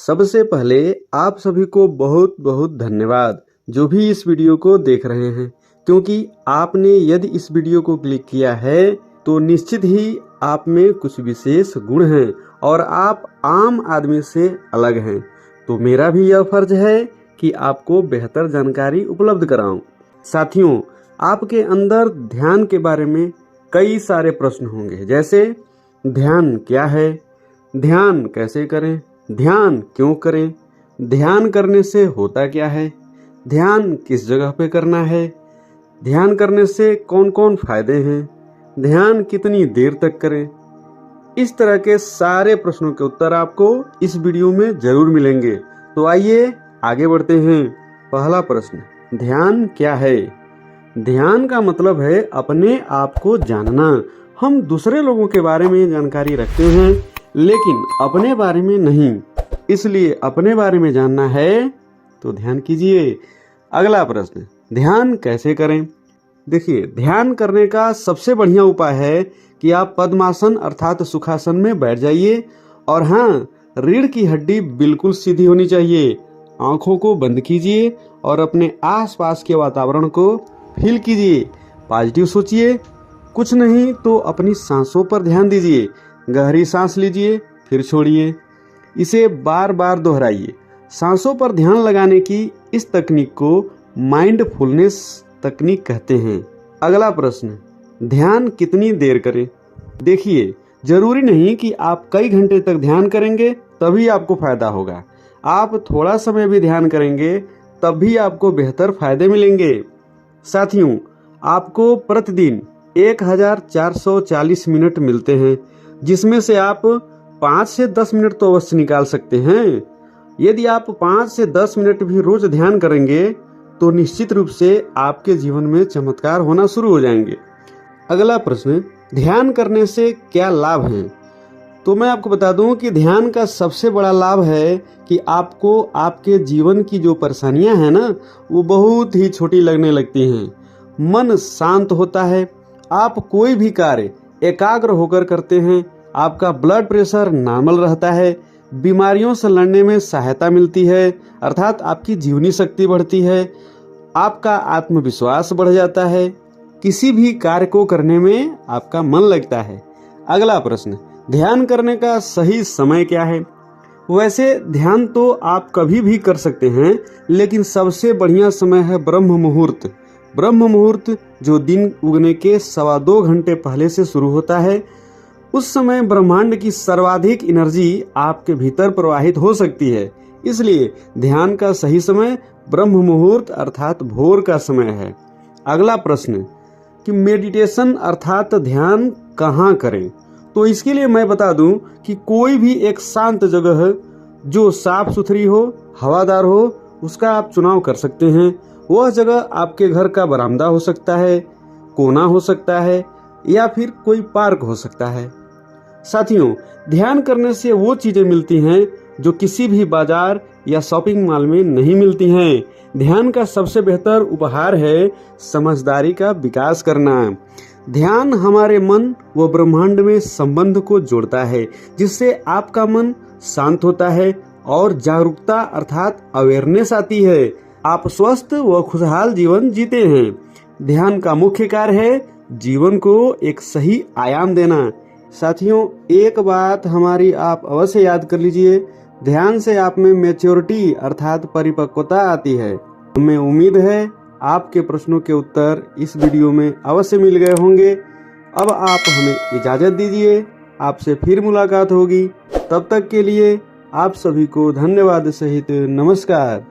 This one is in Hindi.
सबसे पहले आप सभी को बहुत बहुत धन्यवाद जो भी इस वीडियो को देख रहे हैं, क्योंकि आपने यदि इस वीडियो को क्लिक किया है तो निश्चित ही आप में कुछ विशेष गुण हैं और आप आम आदमी से अलग हैं। तो मेरा भी यह फर्ज है कि आपको बेहतर जानकारी उपलब्ध कराऊं। साथियों, आपके अंदर ध्यान के बारे में कई सारे प्रश्न होंगे, जैसे ध्यान क्या है, ध्यान कैसे करें, ध्यान क्यों करें, ध्यान करने से होता क्या है, ध्यान किस जगह पे करना है, ध्यान करने से कौन कौन फायदे हैं, ध्यान कितनी देर तक करें। इस तरह के सारे प्रश्नों के उत्तर आपको इस वीडियो में जरूर मिलेंगे। तो आइए आगे बढ़ते हैं। पहला प्रश्न, ध्यान क्या है? ध्यान का मतलब है अपने आप को जानना। हम दूसरे लोगों के बारे में जानकारी रखते हैं लेकिन अपने बारे में नहीं, इसलिए अपने बारे में जानना है तो ध्यान कीजिए। अगला प्रश्न, ध्यान कैसे करें? देखिए, ध्यान करने का सबसे बढ़िया उपाय है कि आप पद्मासन अर्थात सुखासन में बैठ जाइए और हाँ, रीढ़ की हड्डी बिल्कुल सीधी होनी चाहिए। आंखों को बंद कीजिए और अपने आसपास के वातावरण को फील कीजिए। पॉजिटिव सोचिए, कुछ नहीं तो अपनी सांसों पर ध्यान दीजिए। गहरी सांस लीजिए फिर छोड़िए, इसे बार बार दोहराइए। सांसों पर ध्यान लगाने की इस तकनीक को माइंडफुलनेस तकनीक कहते हैं। अगला प्रश्न, ध्यान कितनी देर करें? देखिए, जरूरी नहीं कि आप कई घंटे तक ध्यान करेंगे तभी आपको फायदा होगा। आप थोड़ा समय भी ध्यान करेंगे तब भी आपको बेहतर फायदे मिलेंगे। साथियों, आपको प्रतिदिन 1440 मिनट मिलते हैं, जिसमें से आप 5 से 10 मिनट तो अवश्य निकाल सकते हैं। यदि आप 5 से 10 मिनट भी रोज ध्यान करेंगे तो निश्चित रूप से आपके जीवन में चमत्कार होना शुरू हो जाएंगे। अगला प्रश्न, ध्यान करने से क्या लाभ हैं? तो मैं आपको बता दूं कि ध्यान का सबसे बड़ा लाभ है कि आपको आपके जीवन की जो परेशानियां हैं ना, वो बहुत ही छोटी लगने लगती हैं। मन शांत होता है, आप कोई भी कार्य एकाग्र होकर करते हैं, आपका ब्लड प्रेशर नॉर्मल रहता है, बीमारियों से लड़ने में सहायता मिलती है, अर्थात आपकी जीवनी शक्ति बढ़ती है, आपका आत्मविश्वास बढ़ जाता है, किसी भी कार्य को करने में आपका मन लगता है। अगला प्रश्न, ध्यान करने का सही समय क्या है? वैसे ध्यान तो आप कभी भी कर सकते हैं, लेकिन सबसे बढ़िया समय है ब्रह्म मुहूर्त। ब्रह्म मुहूर्त जो दिन उगने के 2.25 घंटे पहले से शुरू होता है। उस समय ब्रह्मांड की सर्वाधिक एनर्जी आपके भीतर प्रवाहित हो सकती है, इसलिए ध्यान का सही समय ब्रह्म मुहूर्त अर्थात भोर का समय है। अगला प्रश्न कि मेडिटेशन अर्थात ध्यान कहाँ करें? तो इसके लिए मैं बता दूं कि कोई भी एक शांत जगह जो साफ सुथरी हो, हवादार हो, उसका आप चुनाव कर सकते हैं। वह जगह आपके घर का बरामदा हो सकता है, कोना हो सकता है या फिर कोई पार्क हो सकता है। साथियों, ध्यान करने से वो चीजें मिलती हैं जो किसी भी बाजार या शॉपिंग मॉल में नहीं मिलती हैं। ध्यान का सबसे बेहतर उपहार है समझदारी का विकास करना। ध्यान हमारे मन व ब्रह्मांड में संबंध को जोड़ता है, जिससे आपका मन शांत होता है और जागरूकता अर्थात अवेयरनेस आती है। आप स्वस्थ व खुशहाल जीवन जीते हैं। ध्यान का मुख्य कार्य है जीवन को एक सही आयाम देना। साथियों, एक बात हमारी आप अवश्य याद कर लीजिए, ध्यान से आप में मैच्योरिटी अर्थात परिपक्वता आती है। हमें उम्मीद है आपके प्रश्नों के उत्तर इस वीडियो में अवश्य मिल गए होंगे। अब आप हमें इजाजत दीजिए, आपसे फिर मुलाकात होगी। तब तक के लिए आप सभी को धन्यवाद सहित नमस्कार।